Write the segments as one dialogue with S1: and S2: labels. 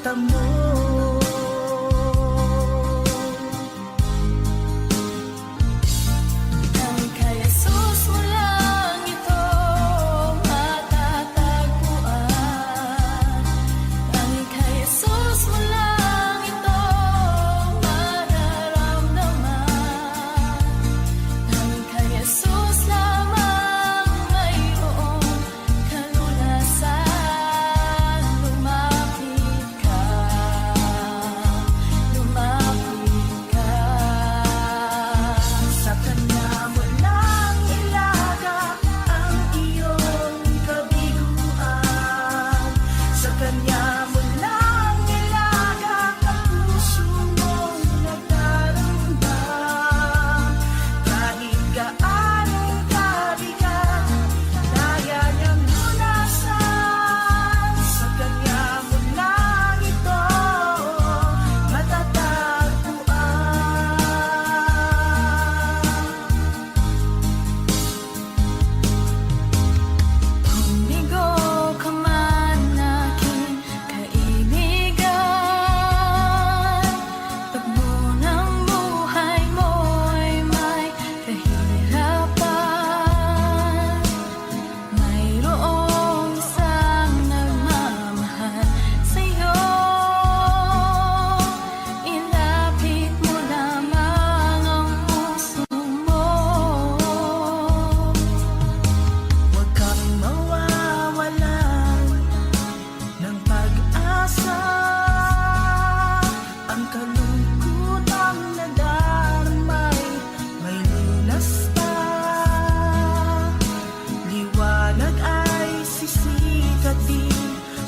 S1: matatamo.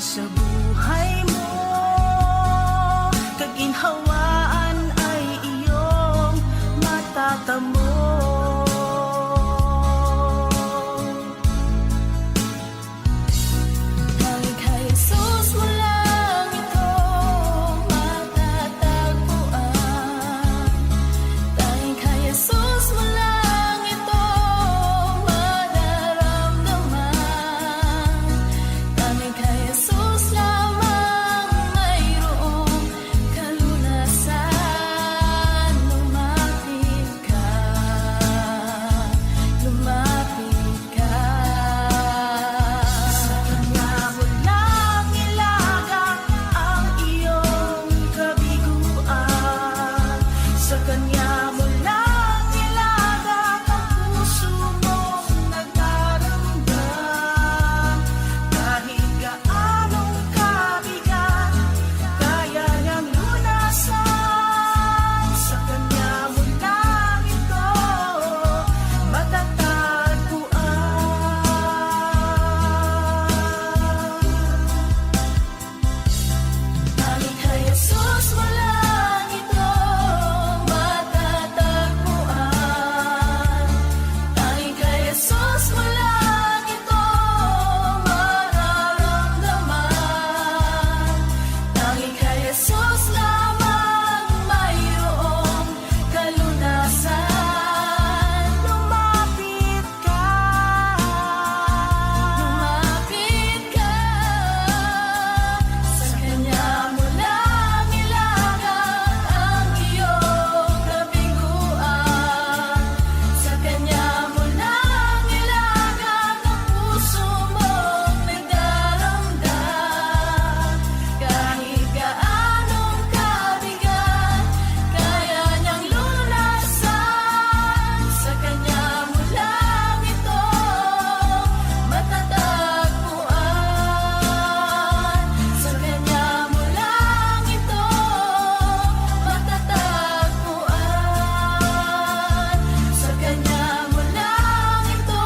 S1: Sa buhay mo, kaginhawaan ay iyong matatamo. Tanging kay Jesus mo lang ito matatagpuan. Tanging kay Jesus mo lang ito mararamdaman. Tanging kay Jesus lamang mayroong kalunasan. Lumapit ka, lumapit ka. Sa Kanya mo lang ilagak ang iyong kabiguan. Sa Kanya mo lang ilagak ang puso mong nagdaramdam. Kahit gaanong kabigat, kaya niyang lunasan. Sa Kanya mo lang ito matatagpuan. Tanging kay Jesus mo lang ito matatagpuan. Tanging kay Jesus mo lang ito mararamdaman. Tanging kay Jesus lamang mayroong kalunasan. Lumapit ka, lumapit ka. Sa Kanya mo lang ilagak ang iyong kabiguan. Sa Kanya mo lang ilagak ang puso mong nagdaramdam. Kahit gaanong kabigat, kaya niyang lunasan. Sa Kanya mo lang ito matatagpuan. Sa Kanya mo lang ito matatagpuan. Sa Kanya mo lang ito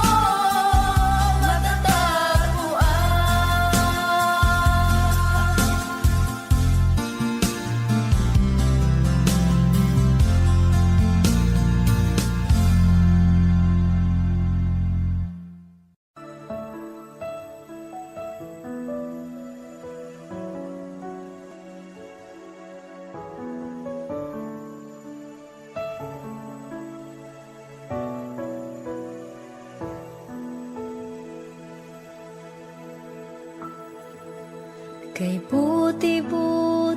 S1: Kay buti-buti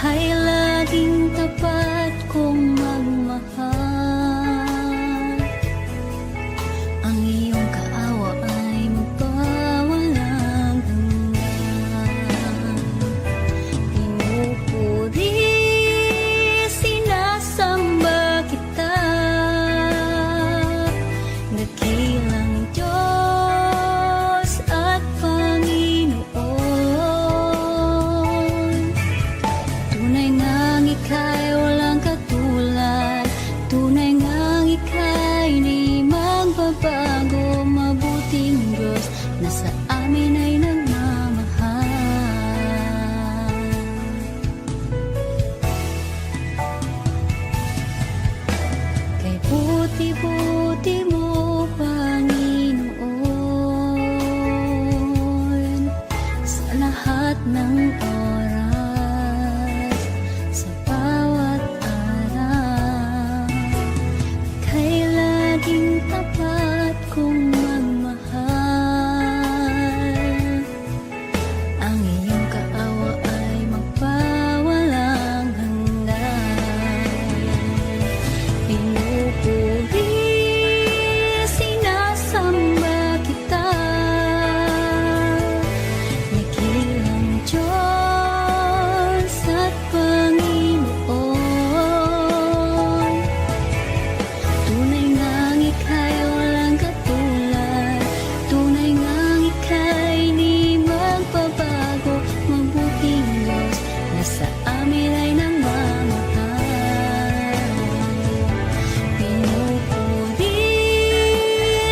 S1: Ika'y laging tapat kong magmahal. Ang iyong kaawa ay magpawalang hanggan. Pinupuri, sinasamba kita, dakilang Diyos at Panginoon. Tunay ngang ika'y walang katulad, tunay ngang ika'y di magbabago. Mabuting Diyos na sa amin ay nagmamahal. Kay buti-buti mo, Panginoon, sa lahat ng oras, sa bawat araw. Ika'y laging tapat kong magmahal. Ang iyong kaawa ay magpawalang hanggan. Pinupuri, sinasamba kita, dakilang Diyos at Panginoon. Tunay ngang ika'y walang katulad, tunay ngang ika'y di magbabago. Mabuting Diyos na sa amin ay nagmamahal. Pinupuri,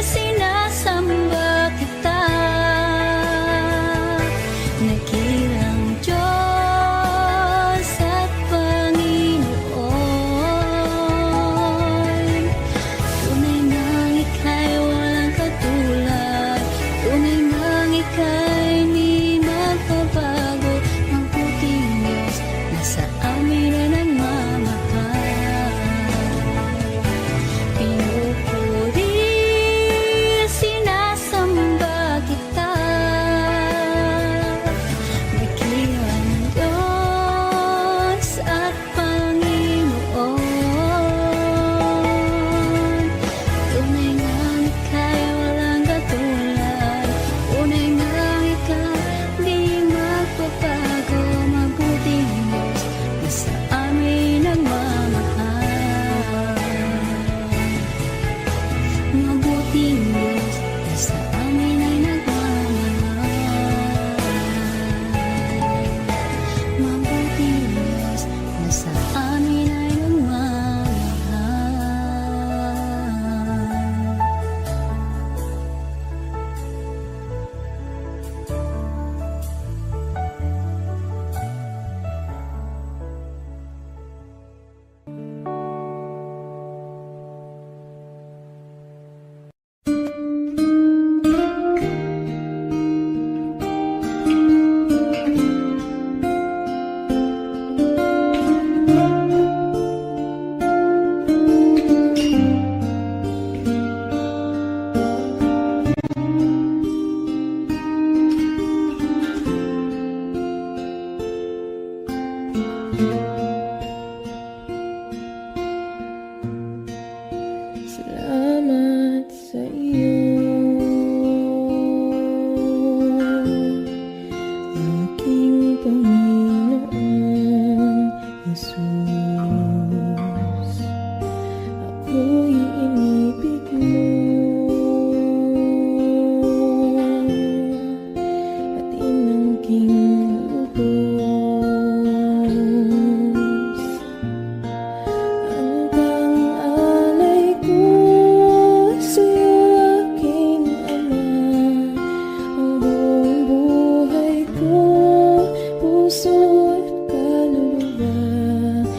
S1: sinasamba kita, dakilang Diyos at Panginoon. Tunay ngang ika'y walang katulad, tunay ngang ika'y di magbabago. Mabuting Diyos na sa amin ay nagmamahal. Pinupuri, sinasamba kita, dakilang Diyos at Panginoon. Tunay ngang ika'y walang katulad, tunay ngang ika'y di magbabago. Mabuting Diyos na sa amin nagmamahal. Mabuting Diyos na sa amin ay nagmamahal. Mabuting Diyos na sa amin ay nagmamahal.
S2: Salamat sa iyo, aking Panginoong Jesus. Ako'y inibig mo at inangking lubos. Hanggang alay ko sa'yo, aking Ama, ang buong buhay ko, puso at kaluluwa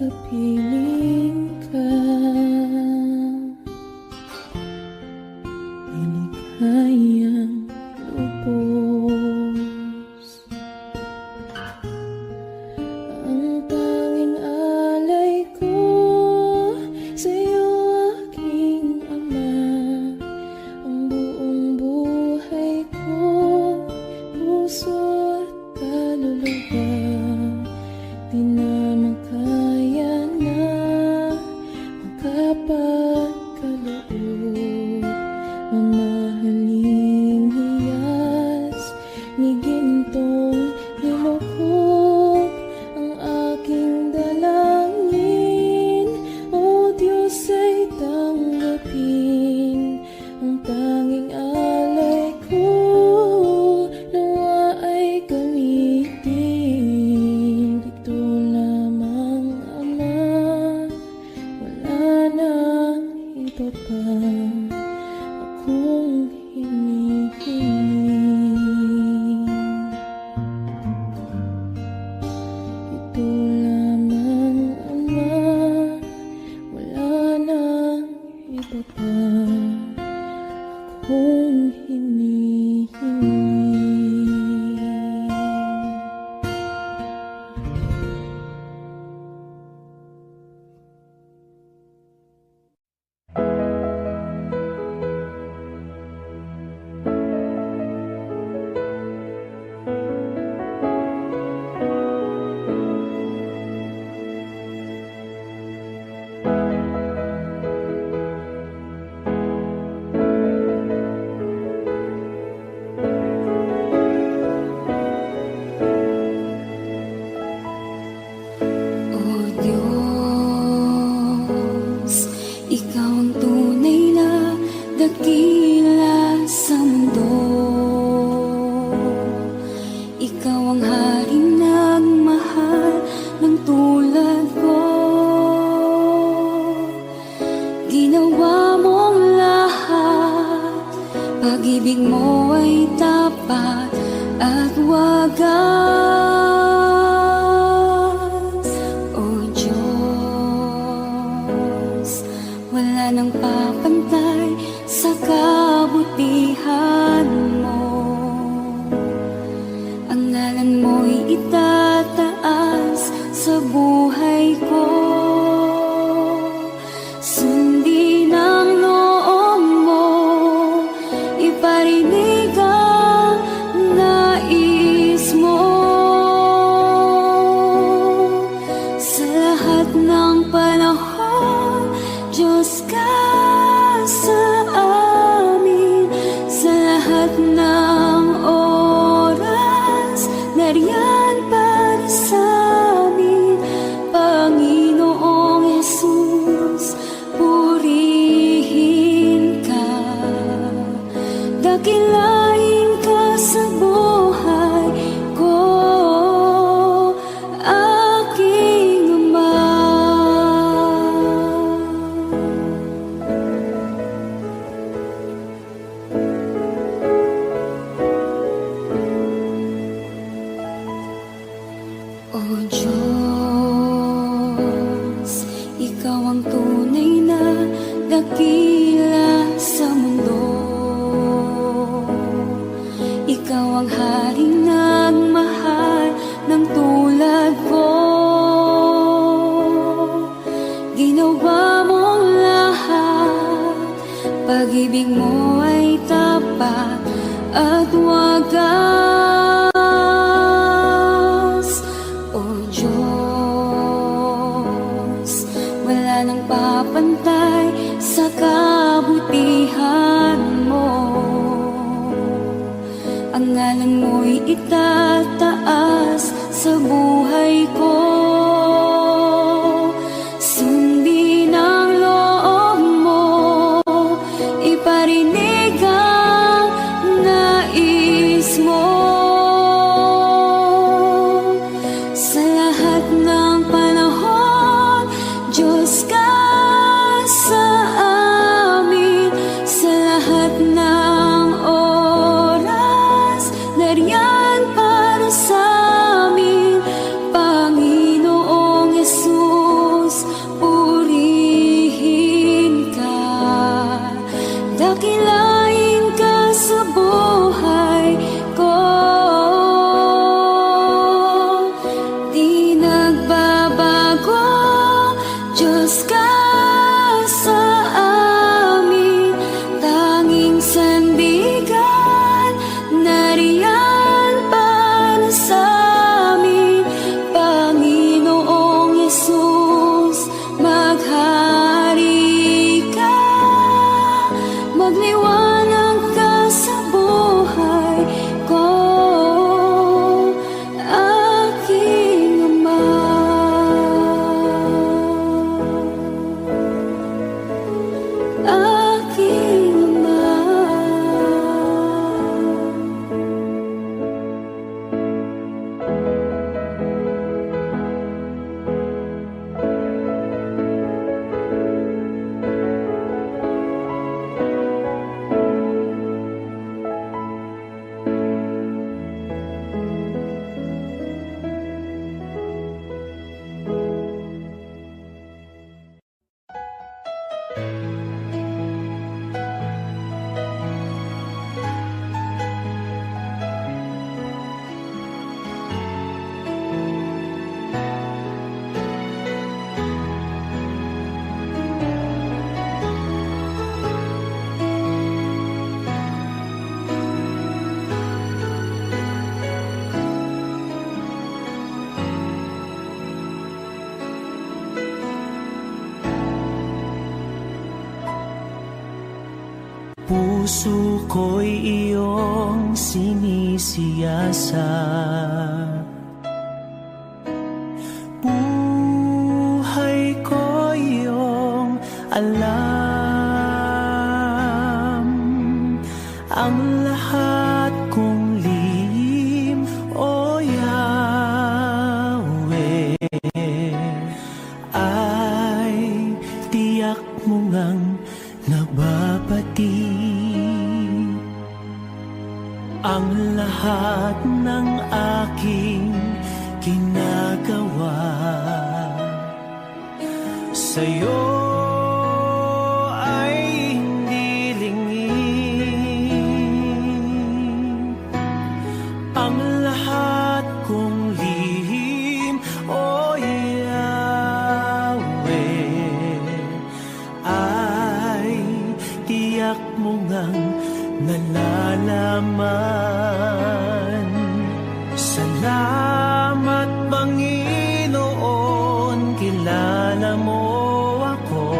S2: kapiling ka, ay ligayang lubos. Ang tanging alay ko sa'yo, aking ama, ang buong buhay ko, puso at kaluluwa, di na makaya na makapagkaloob. Mamahaling hiyas ni gintong nilukop ang aking dalangin. O Diyos, ay tanggapin ang tanging alay ko, nawa ay gamitin. Dito lamang, Ama, wala nang iba pa akong hinihiling. Ito lamang, Ama, wala nang iba pa akong hinihiling.
S1: O Diyos, Ikaw ang tunay na dakila sa mundo. Ikaw ang haring nagmahal ng tulad ko. Ginawa mong lahat, pag-ibig mo ay tapat at wagas. O Diyos, wala nang papantay sa kabutihan mo. Ang ngalan mo'y itataas sa buhay ko. Sundin ang loob mo, iparinig ang nais mo. Sa lahat ng panahon, Diyos ka sa amin. Sa lahat ng oras, nariyan para sa amin. Panginoong Jesus, purihin ka. Dakilain ka sa buhay ko, aking Ama. O Diyos, Ikaw ang tunay na dakila sa mundo. Ikaw ang haring nagmahal ng tulad ko. Ginawa mong lahat, pag-ibig mo ay tapat at wagas. O Diyos, wala nang papantay sa kabutihan mo. Ang ngalan mo'y itataas sa buhay ko. Sundin ang loob mo, iparinig ang nais mo. Sa lahat ng panahon, Diyos ka sa amin. Sa lahat ng oras, nariyan para sa amin. Panginoong Jesus,
S3: Puso ko'y iyong sinisiyasat, buhay ko iyong alam, ang lahat kong lihim, O Yahweh, ay tiyak mo ngang nababati. Ang lahat ng aking ginagawa sa'yo ay hindi lingid. Ang lahat kong lihim, O Yahweh, ay tiyak mo ngang nalalaman. Salamat, Panginoon, kilala mo ako.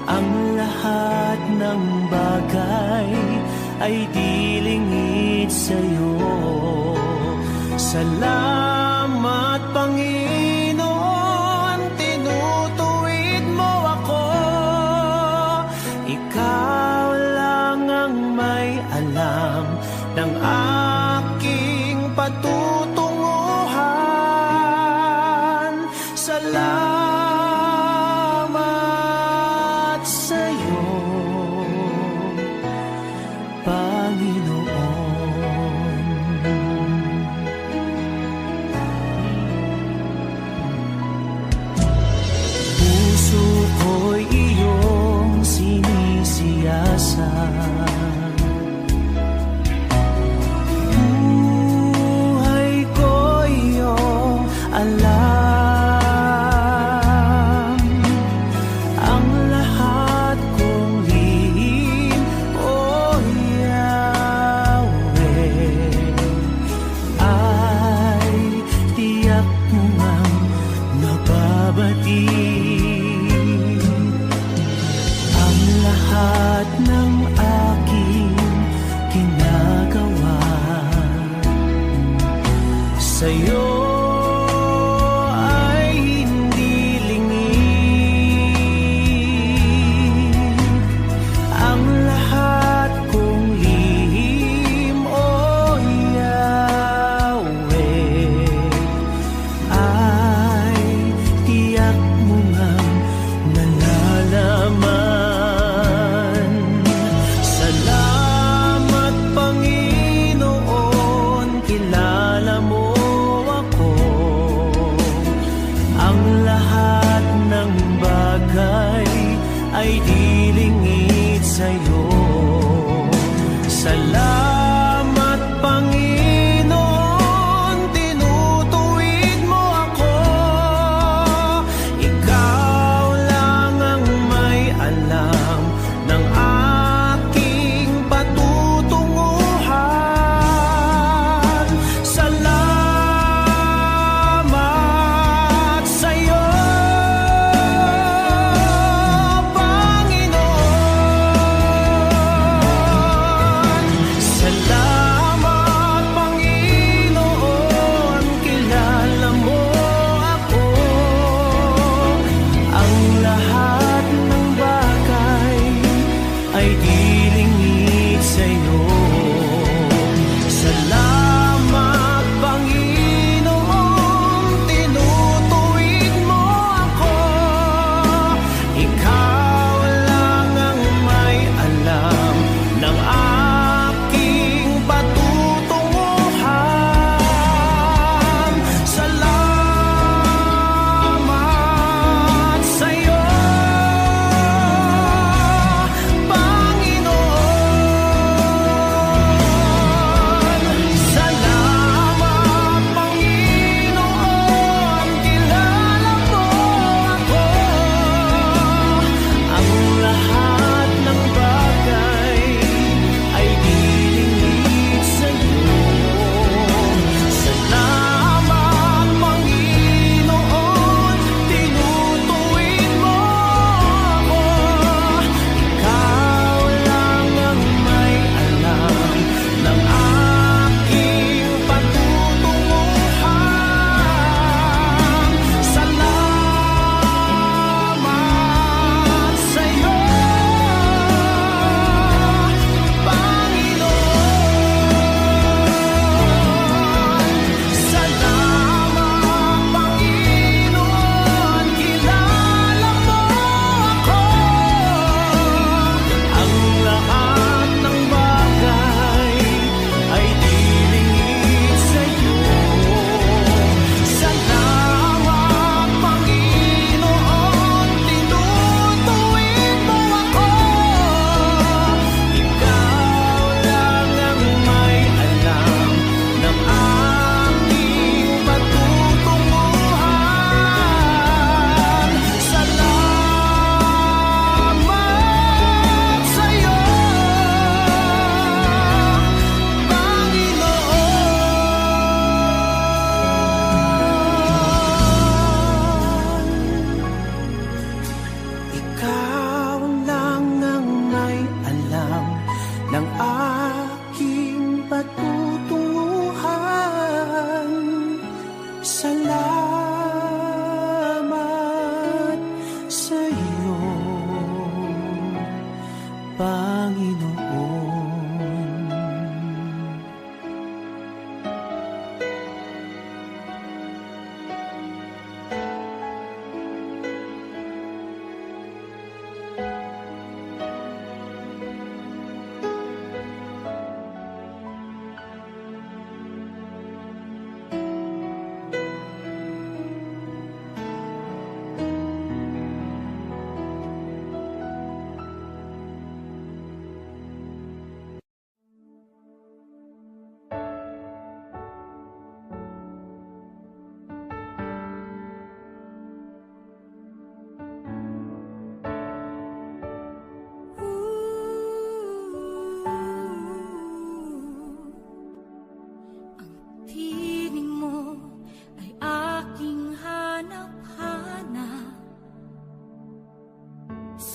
S3: Ang lahat ng bagay ay di lingid sa'yo. Salamat, Panginoon, tinutuwid mo ako. Ikaw lang ang may alam ng aking patutunguhan. Salamat sa'yo, Panginoon. Puso ko'y iyong sinisiyasat, buhay ko iyong alam, ang lahat kong lihim, O Yahweh, ay tiyak mo ngang nababati. Ang lahat ng aking ginagawa sa'yo ay hindi lingid. Ang lahat kong lihim, O Yahweh, ay tiyak mo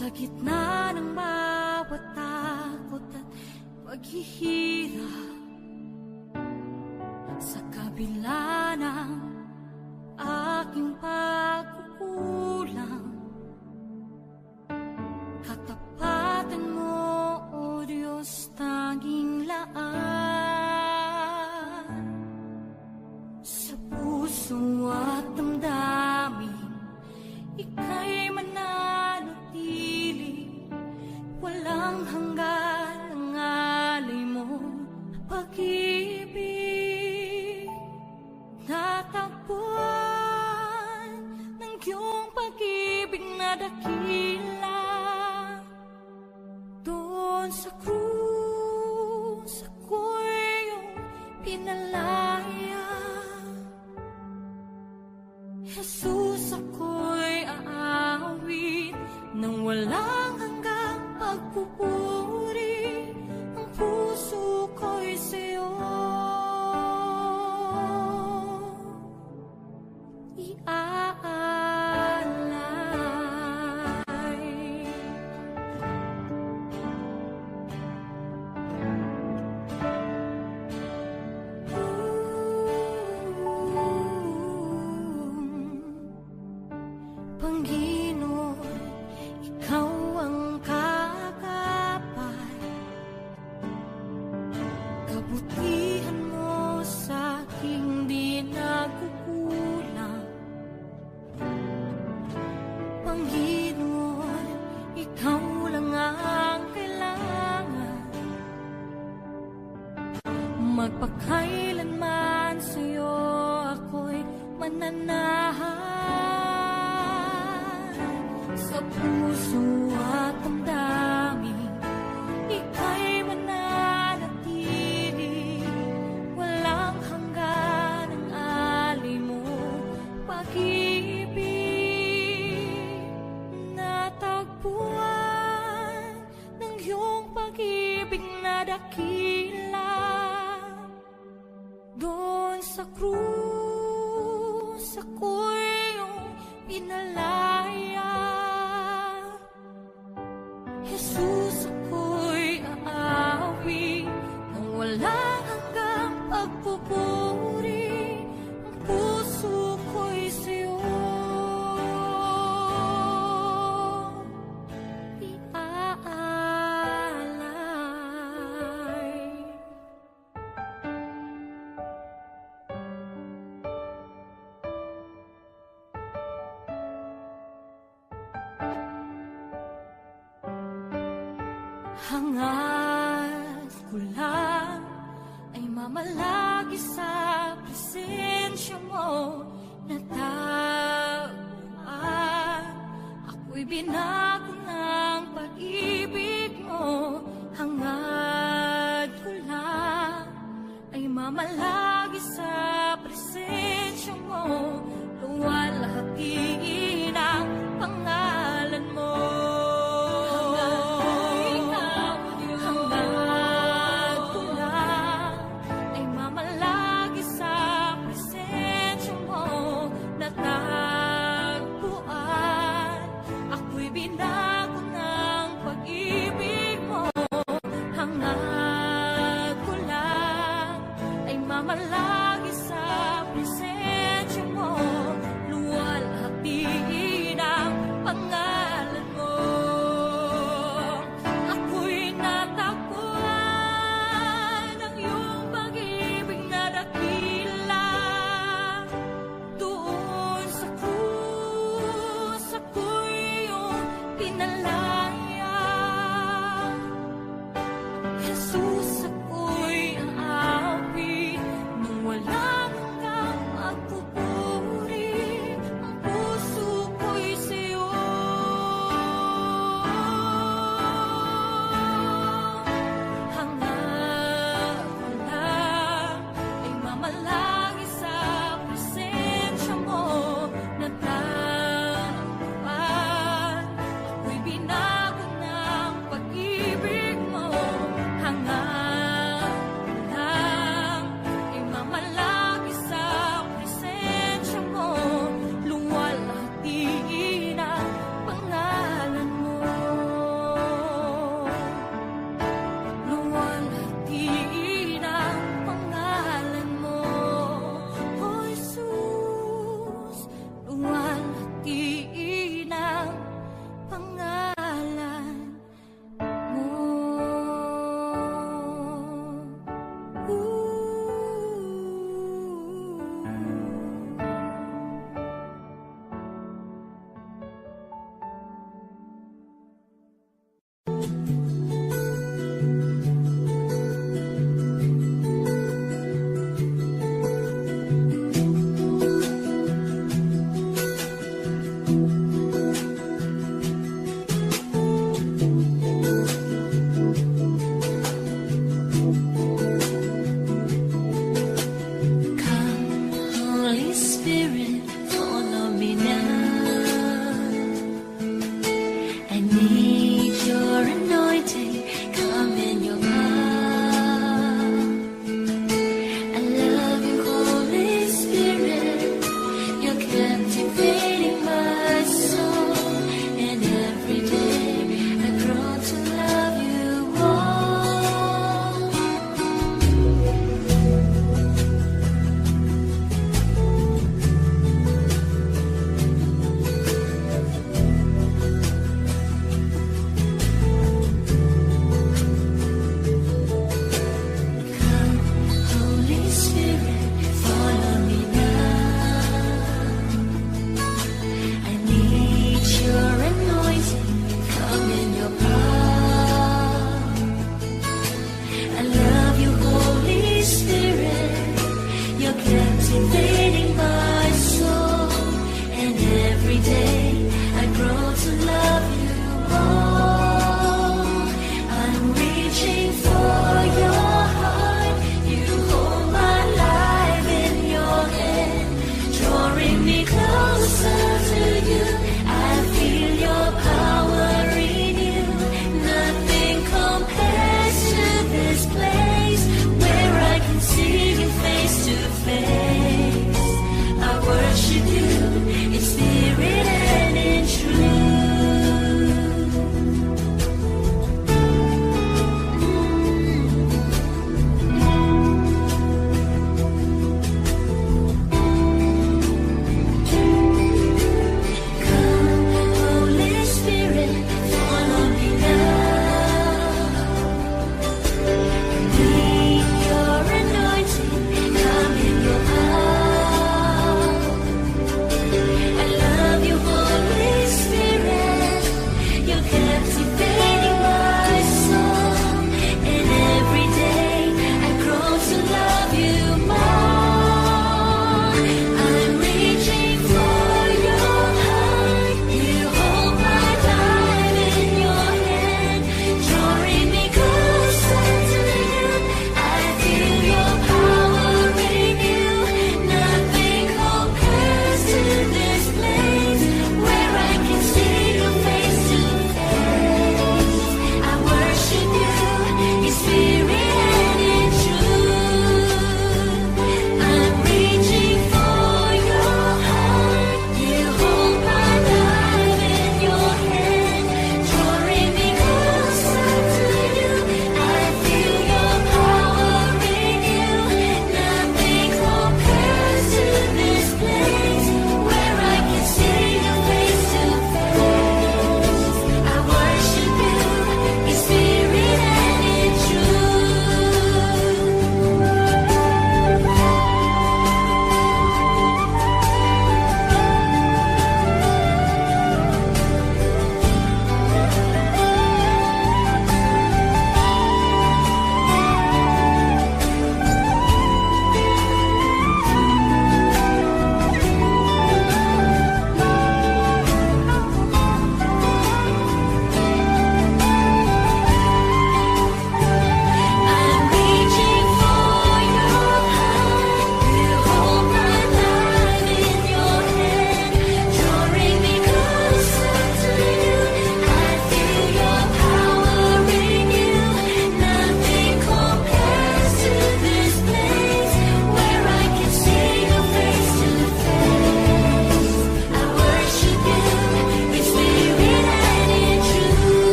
S1: Sa gitna ng bawat takot at paghihirap, sa kabila ng aking pagkukulang, katapatan mo, O Diyos, tanging laan. Sa puso at damdamin, ika'y mananatili, walang hanggan ang alay mo pag-ibig. Natagpuan ng iyong pag-ibig na dakila, doon sa krus ako'y iyong pinalaya. Jesus, ako'y aawit nang walang hanggang pagpupuri. Ang puso ko'y sa'yo iaalay. Panginoon, ikaw ang kagapay, kabutihan mo sa aking di nagkukulang. Panginoon, ikaw lang ang kailangan, magpakailanman sa'yo ako'y mananahan. Sa puso at damdamin, ika'y mananatili, walang hanggan ang alay mo pag-ibig. Natagpuan ng iyong pag-ibig na dakila, doon sa krus ako'y iyong pinalaya. Jesus, ako'y aawi nang walang hanggang pagpupuri. Ang puso ko'y sa'yo iaalay. Hangad ko lang ay mamalagi sa presensya mo, natagpuan. Ako'y binago ng pag-ibig mo. Hangad ko lang ay mamalagi sa presensya mo, luwalhati ng pangalan mo. Mamalagi sa presensya mo, pangalan mo.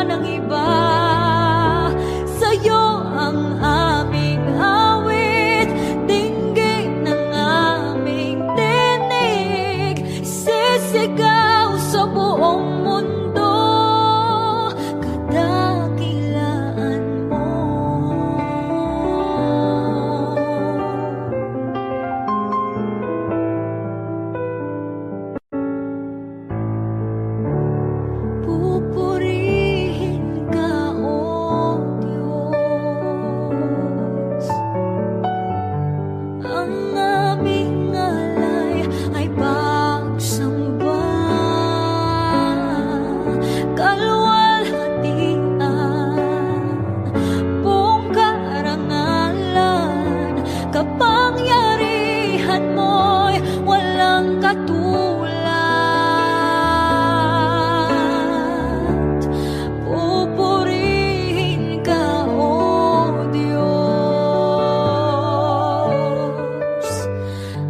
S1: ng iba. Sa'yo ang aming awit, dinggin ng aming tinig, sisigaw sa buong mundo, kadakilaan mo. Pupurihin ka, O Diyos. Ang aming alay ay pagsamba, kalwalhatian, buong karangalan, kapangyarihan mo'y walang katulad. Pupurihin ka, O Diyos.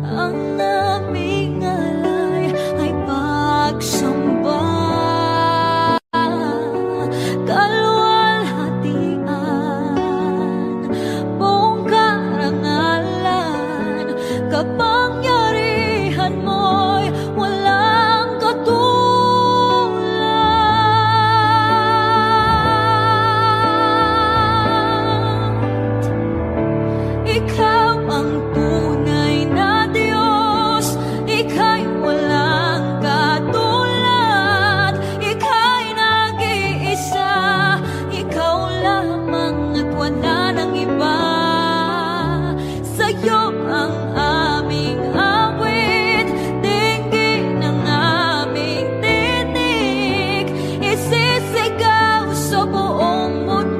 S1: Ang aming alay ay pagsamba, kalwalhatian, buong karangalan, kapangyarihan mo'y walang katulad. Ikaw ang tunay na Diyos, ika'y walang katulad, ika'y nag-iisa, ikaw lamang at wala nang iba. Sa'yo ang aming awit, dinggin ng aming tinig, isisigaw sa buong mundo.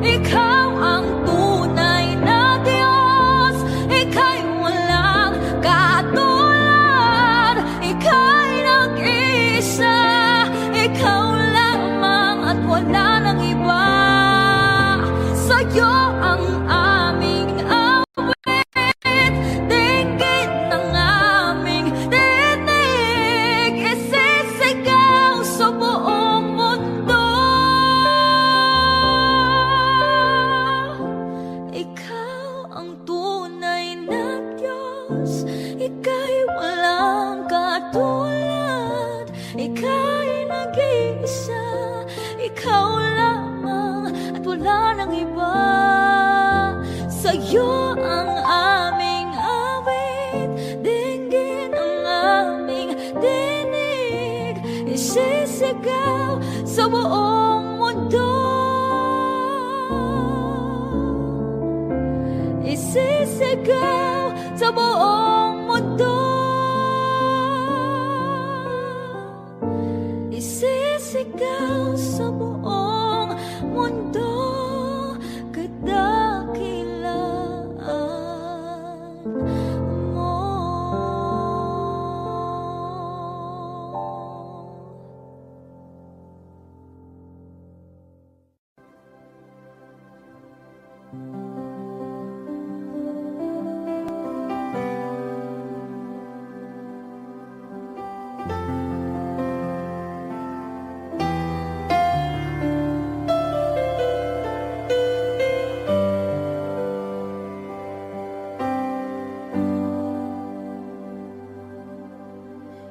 S1: Ikaw ang tunay na Diyos, ika'y walang katulad, ika'y nag-iisa, ikaw lamang at wala nang iba. Sa'yo ang aming awit, dinggin ng aming tinig, isisigaw sa buong mundo. Ikaw ang tunay na Diyos, ika'y walang katulad, ika'y nag-iisa, ikaw lamang at wala nang iba. Sa'yo ang aming awit, dinggin ang aming tinig, isisigaw sa buong mundo. Isisigaw sa buong mundo. Isisigaw sa buong mundo, kadakilaan mo.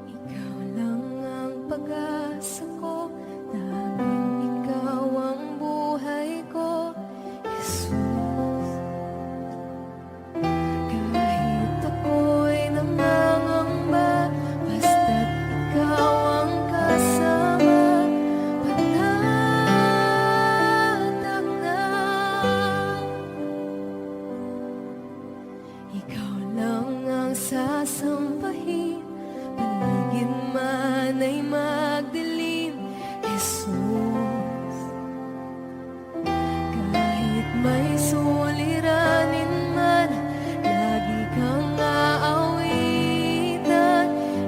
S1: Ikaw lang ang pag-asa ko, tanging ikaw ang buhay ko, Jesus. Kahit ako'y nangangamba, basta't ikaw ang kasama, panatag na. Ikaw lang ang sasampahin, paligid man ay magdilim, Jesus. Kahit may suliranin man, lagi kang aawitan,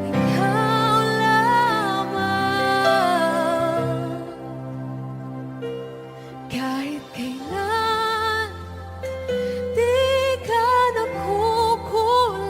S1: ikaw lamang. Kahit kailan, di ka nakukulang.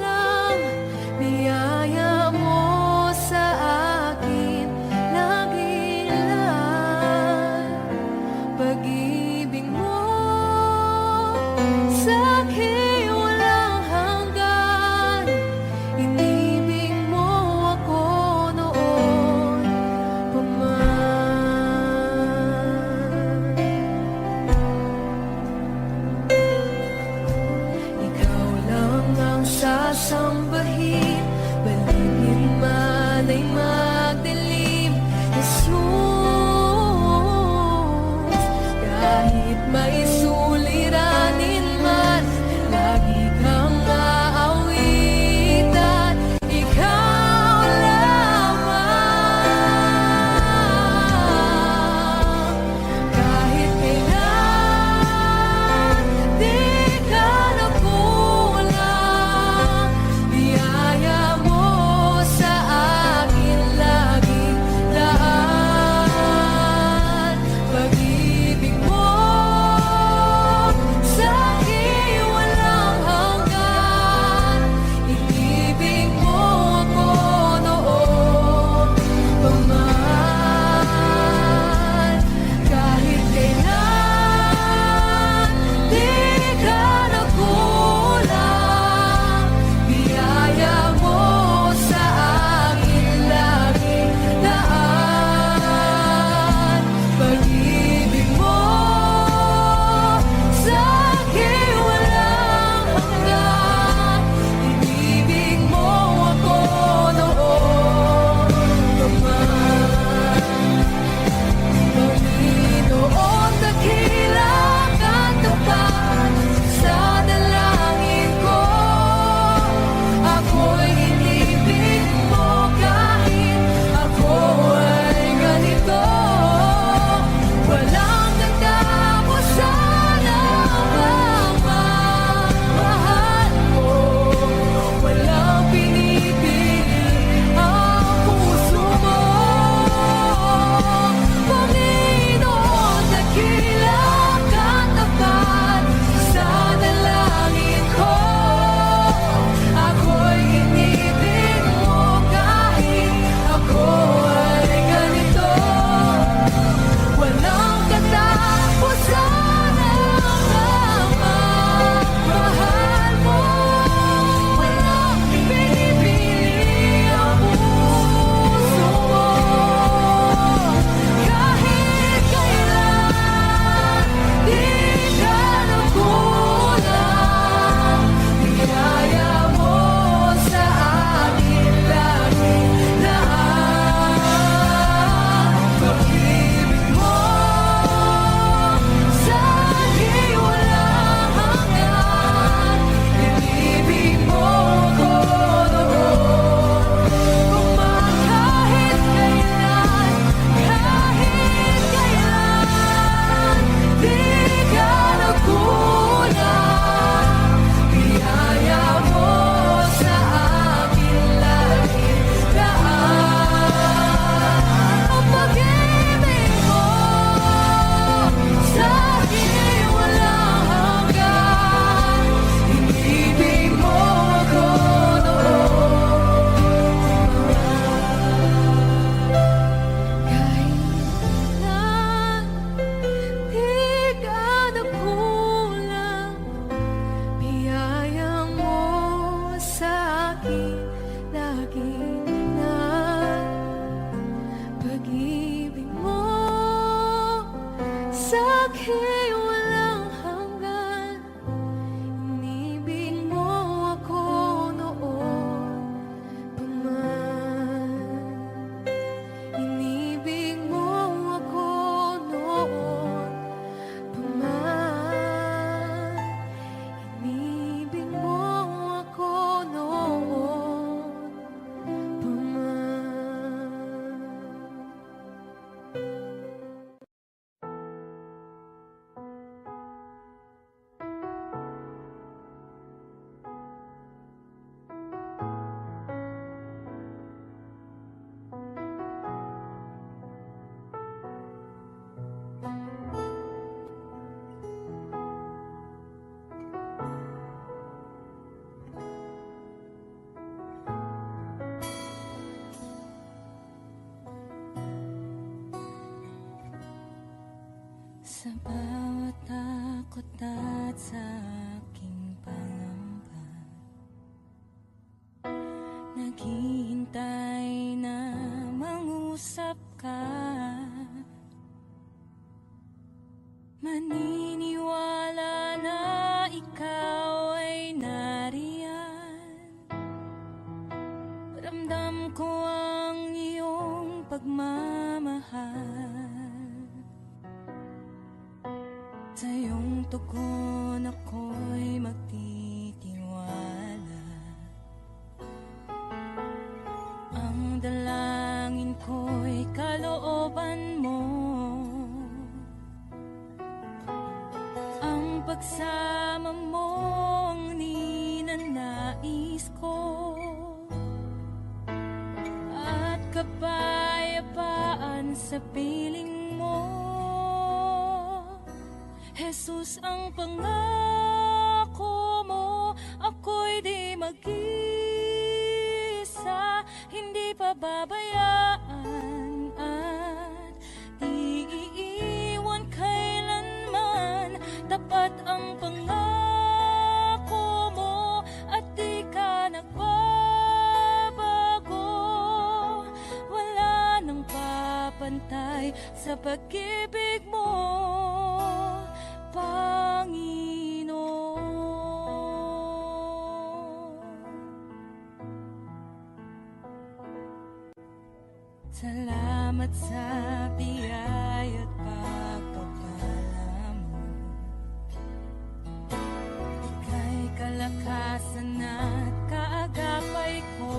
S2: lagi na pag-ibig mo sa'kin walang hanggan. Inibig mo ako noon pa man. Inibig mo ako noon pa man. Inibig mo ako noon pa man. Sa bawat takot at sa aking pangamba, naghihintay na mangusap ka. Maniniwala na ikaw ay nariyan. Ramdam ko ang iyong pagmamahal. Sa iyong tugon ako'y magtitiwala. Ang dalangin ko'y kalooban mo. Ang pagsama mo ang ninanais ko. At kapayapaan sa piling mo. Jesus, ang pangako mo, ako'y di mag-isa, hindi pababayaan at di iiwan kailanman. Tapat ang pangako mo at di ka nagbabago. Wala nang papantay sa pag-ibig mo, Panginoon. Salamat sa biyaya at pagpapala mo. Ika'y kalakasan at kaagapay ko.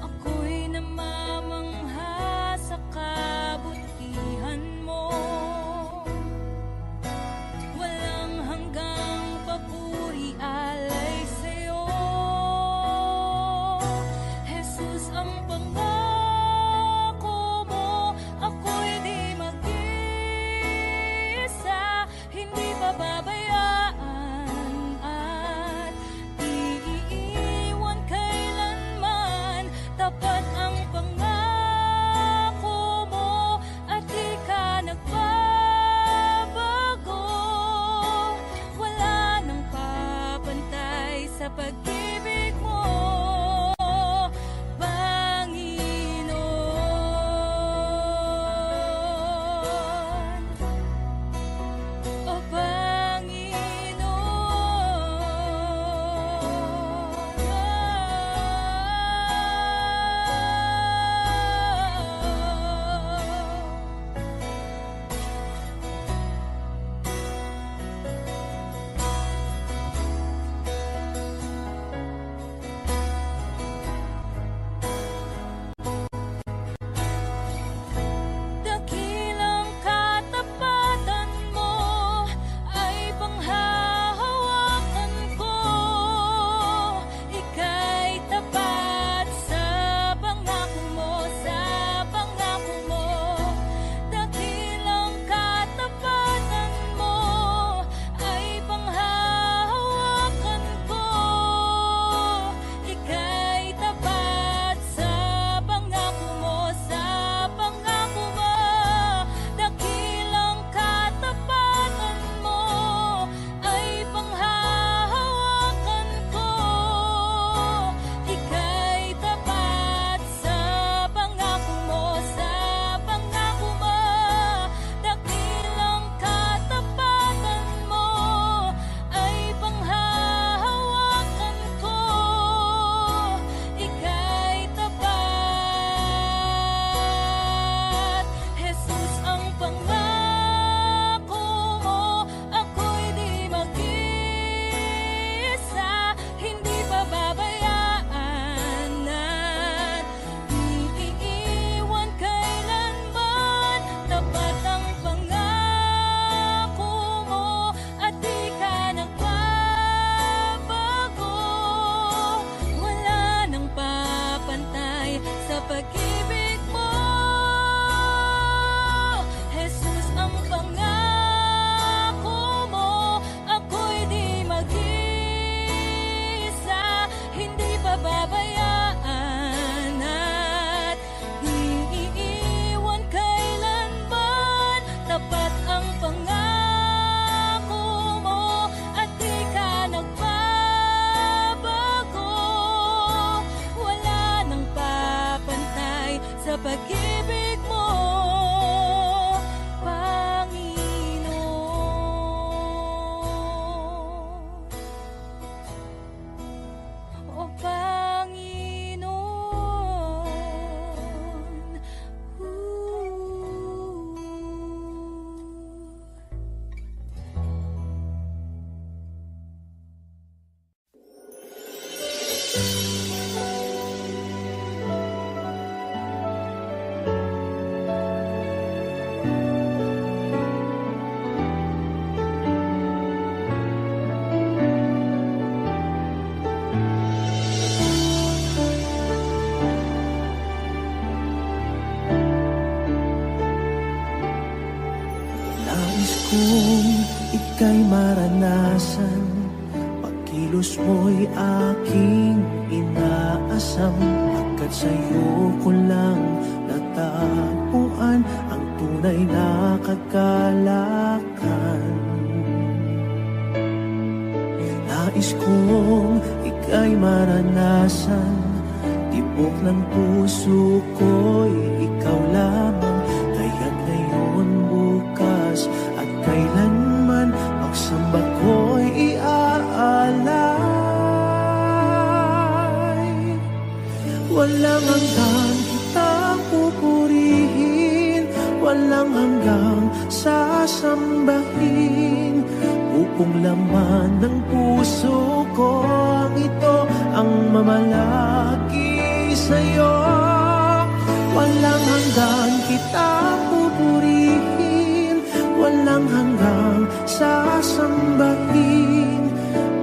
S2: Ako'y namamangha sa kabutihan mo. Walang hanggang papuri alay sa'yo. Jesus, ang pangako
S3: Pagkilos mo'y aking inaasam, pagkat sa'yo ko lang natagpuan ang tunay na kagalakan. Nais kong ika'y maranasan, tibok ng puso ko'y ikaw lamang. Kaya't ngayon, bukas at kailanman, pagsamba ko'y iaalay. Walang hanggang kitang pupurihin, walang hanggang sasambahin. Buong laman ng puso ko ito ang mamalaki sa'yo. Walang hanggang kitang pupurihin, walang hanggang sasambahin.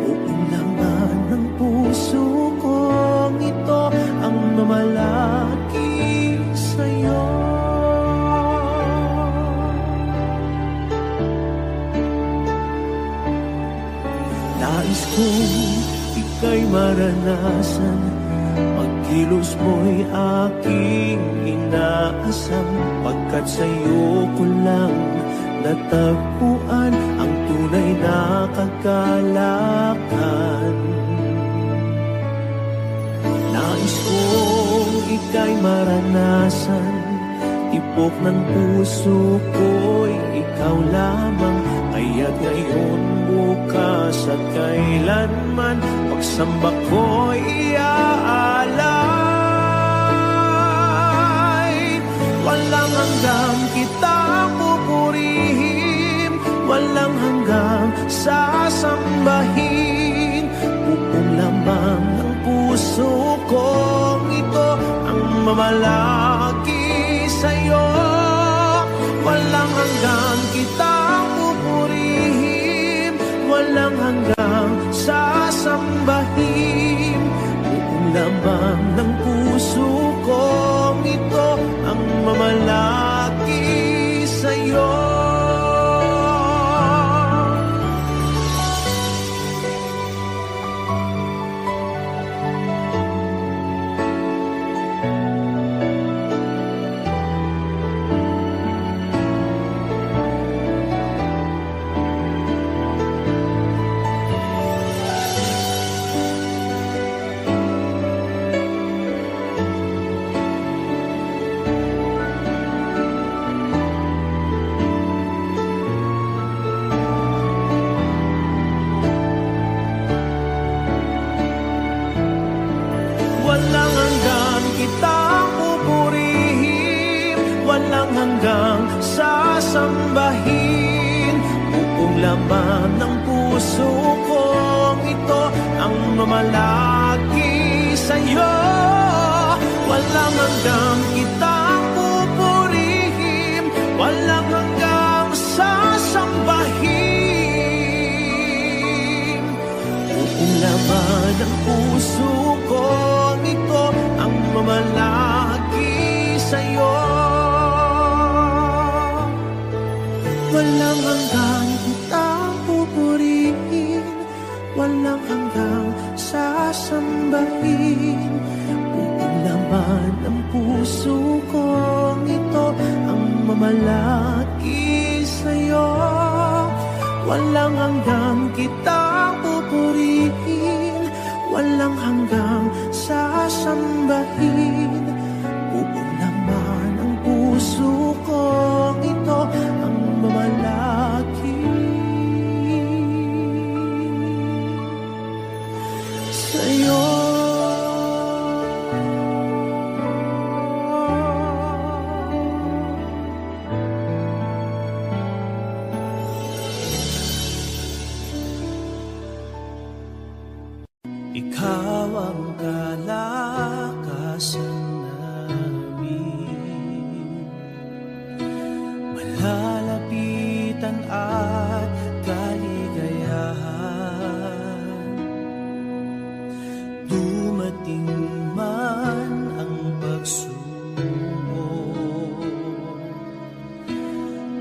S3: Buong laman ng puso ko ito ang mamalaki sa'yo. Nais kong ika'y maranasan, pagkilos mo'y aking inaasam, pagkat sa'yo ko lang natagpuan ang tunay na kagalakan. Nais kong ika'y maranasan, tibok ng puso ko'y ikaw lamang. Kaya't ngayon, bukas at kailanman, pagsamba ko'y iaalay. Walang hanggang kitang pupurihin, walang hanggang sasambahin. Buong laman ng puso ko ito ang mamalaki sa'yo. Walang hanggang kitang pupurihin, walang hanggang sasambahin. Buong laman ng puso ko ito ang mamalaki sa'yo. Walang hanggang kitang pupurihin, walang hanggang sasambahin. Buong laman ng puso ko ito ang mamalaki sa'yo. Walang hanggang kitang pupurihin, walang hanggang sasambahin. Buong laman ng puso ko ito ang mamalaki sa'yo. Walang hanggang kitang pupurihin, walang hanggang sasambahin. Buong laman ng puso ko ito ang mamalaki sa'yo. Walang hanggang kitang pupurihin, walang hanggang sasambahin. Buong laman ng puso ko ito ang mamalaki sa'yo. Ikaw ang kalakasan namin, malalapitan at kaligayahan. Dumating man ang pagsubok,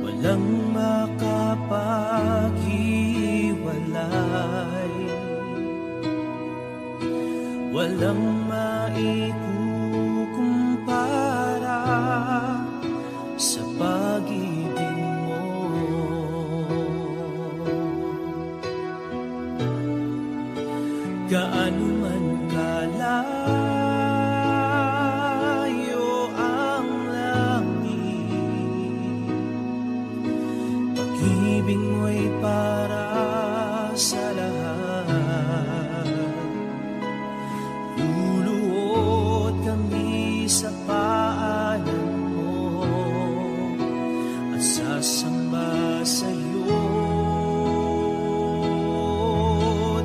S3: walang makapaghiwalay. walang maikukumpara sa pag-ibig mo. Gaano man kalayo ang langit, pag-ibig mo'y para sa lahat. Luluhod kami sa paanan mo at sasamba sa'yo,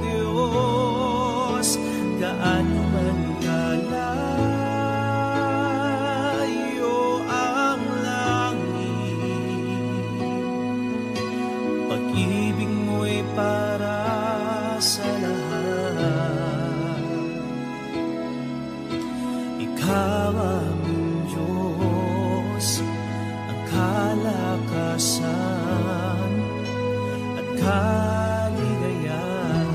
S3: Diyos. Gaano man kalayo ang langit, pag-ibig mo'y para sa lahat. Ikaw aming Diyos, ang kalakasan at kaligayahan.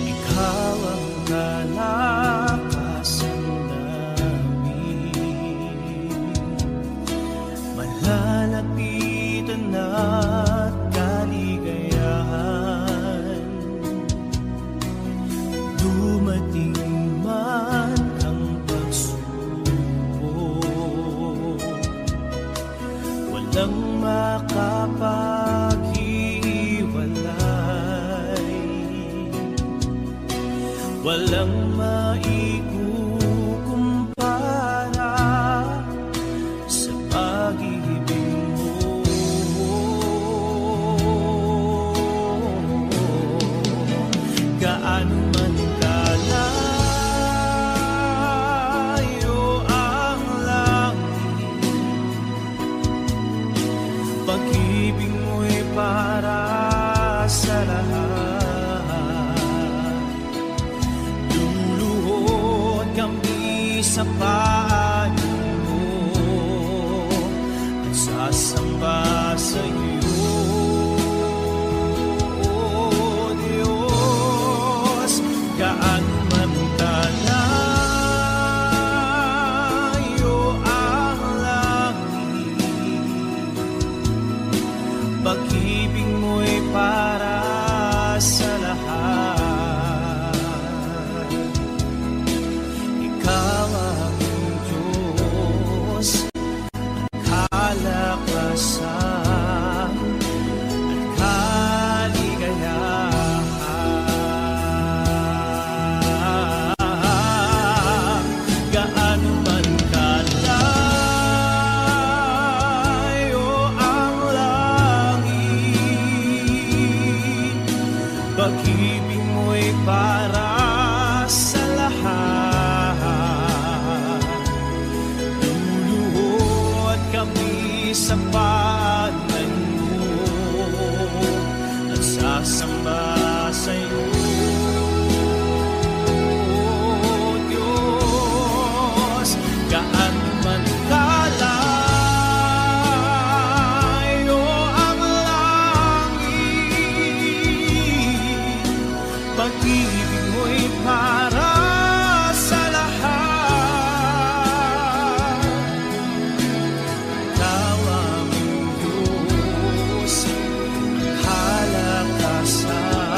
S3: Ikaw ang kalakasan namin, malalapitan at kaligayahan. Dumating man ang pagsubok, walang makapaghiwalay, walang maikukumpara sa pag-ibig mo. Gaano man kalayo ang langit, pag-ibig mo'y para sa lahat. Luluhod kami sa paanan mo at sasamba sa'yo, Diyos. Gaano man kalayo ang langit, pag-ibig mo'y para sa lahat. Ikaw aming Diyos, ang kalakasan at kaligayahan. Gaano man kalayo ang langit, pag-ibig mo'y para sa lahat. Luluhod kami sa paanan mo at sasamba sa'yo, Diyos. Gaano man kalayo ang langit, pag-ibig mo'y para sa lahat. Ikaw aming Diyos, ang kalakasan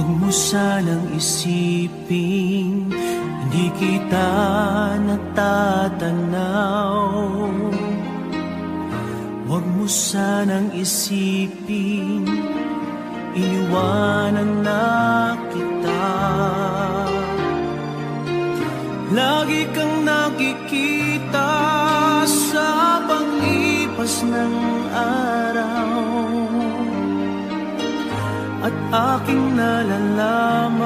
S3: Huwag mo sanang isiping hindi kita natatanaw. Huwag mo sanang isiping iniwanan na kita. Lagi kang nakikita sa paglipas ng araw, at aking nalalaman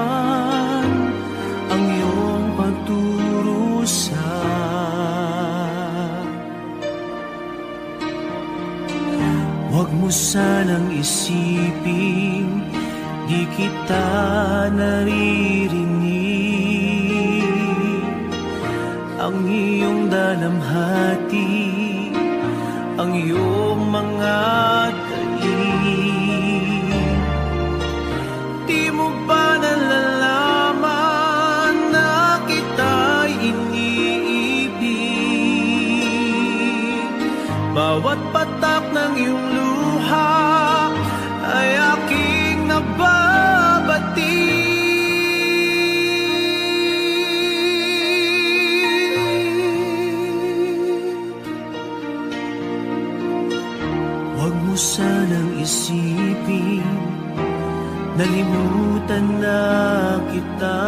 S3: ang iyong pagdurusa. Huwag mo sanang isiping di kita naririnig. Ang iyong dalamhati, ang iyong mga taing. Di mo ba nalalaman na kita'y iniibig? Bawat patak ng iyong luha ay aking nababati. Huwag mo sanang isipin nalimutan na kita,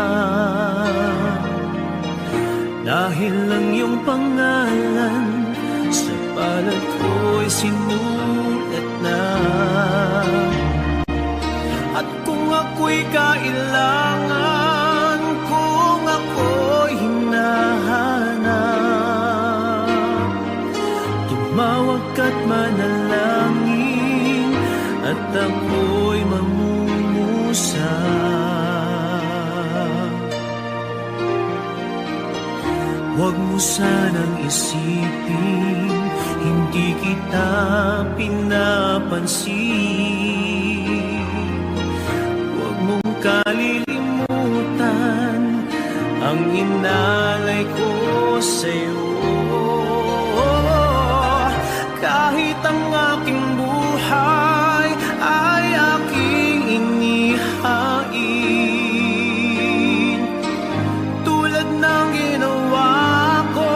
S3: dahil ang iyong pangalan sa palad ko'y sinulat na. At kung ako'y kailangan, kung ako'y hinahanap, tumawag ka't manalangin at ako'y mamumusa. Huwag mo sanang isipin hindi kita pinapansin. Huwag mong kalilimutan ang inalay ko sa'yo. Kahit ang aking buhay ay aking inihain, tulad ng ginawa ko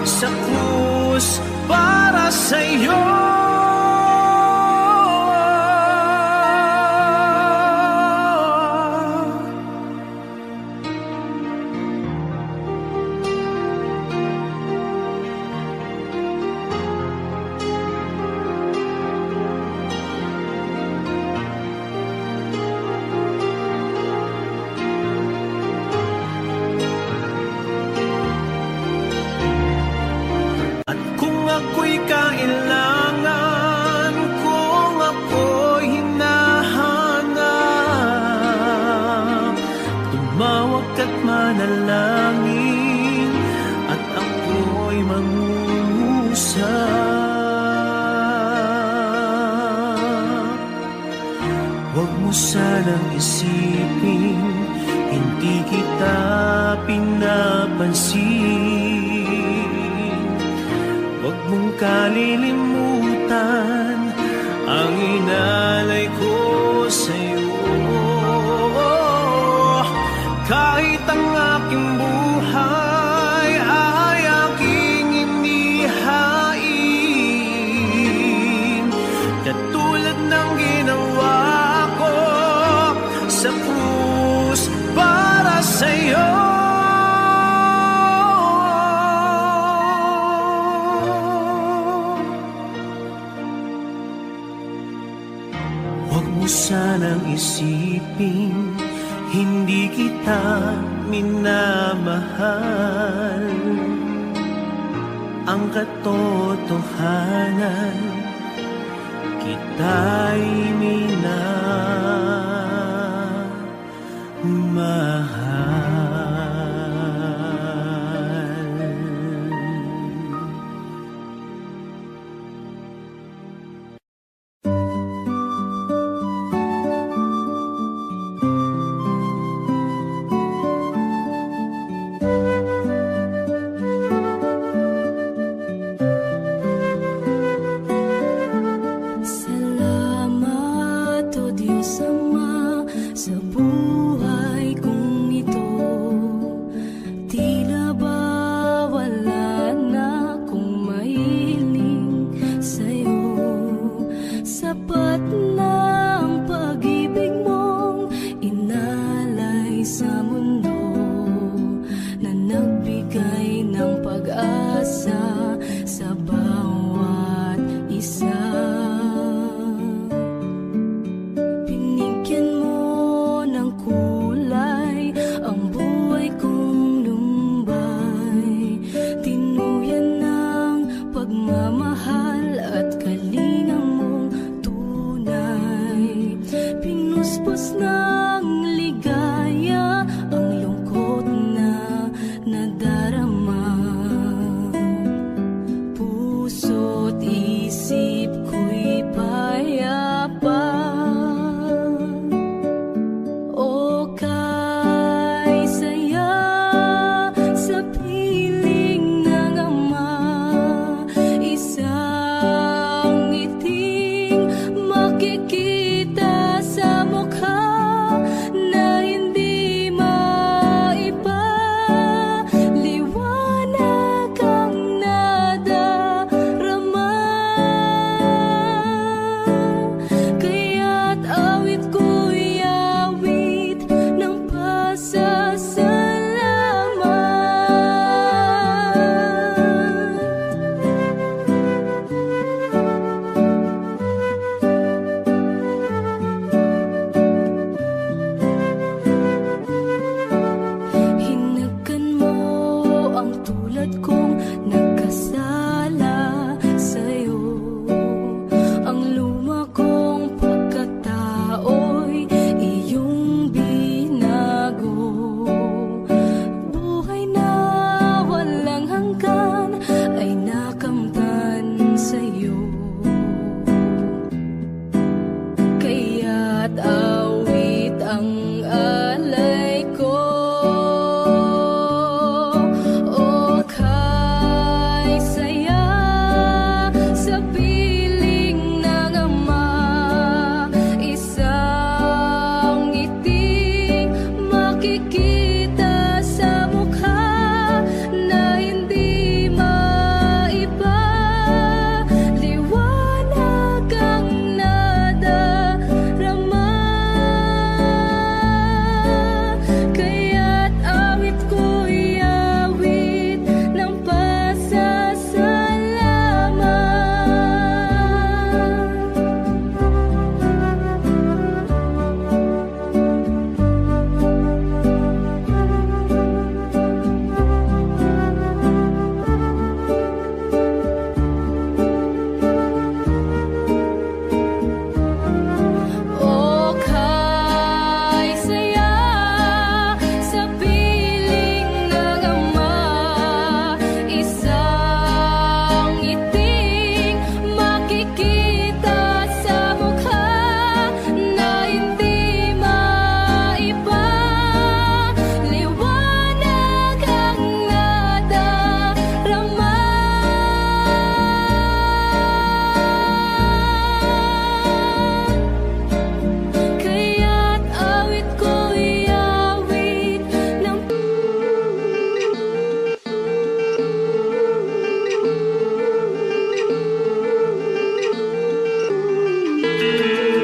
S3: sa krus para sa'yo. Ako'y kailangan, kung ako'y hinahanap, tumawag ka't manalangin at ako'y mangungusap. Huwag mo sanang isipin hindi kita pinapansin. Huwag mong kalilimutan ang inalay ko sa'yo. Kahit ang aking buhay ay aking inihain, katulad ng ginawa ko sa krus para sa'yo. Huwag mo sanang isipin hindi kita minamahal. Ang katotohanan, kita'y
S2: Salamat
S3: Thank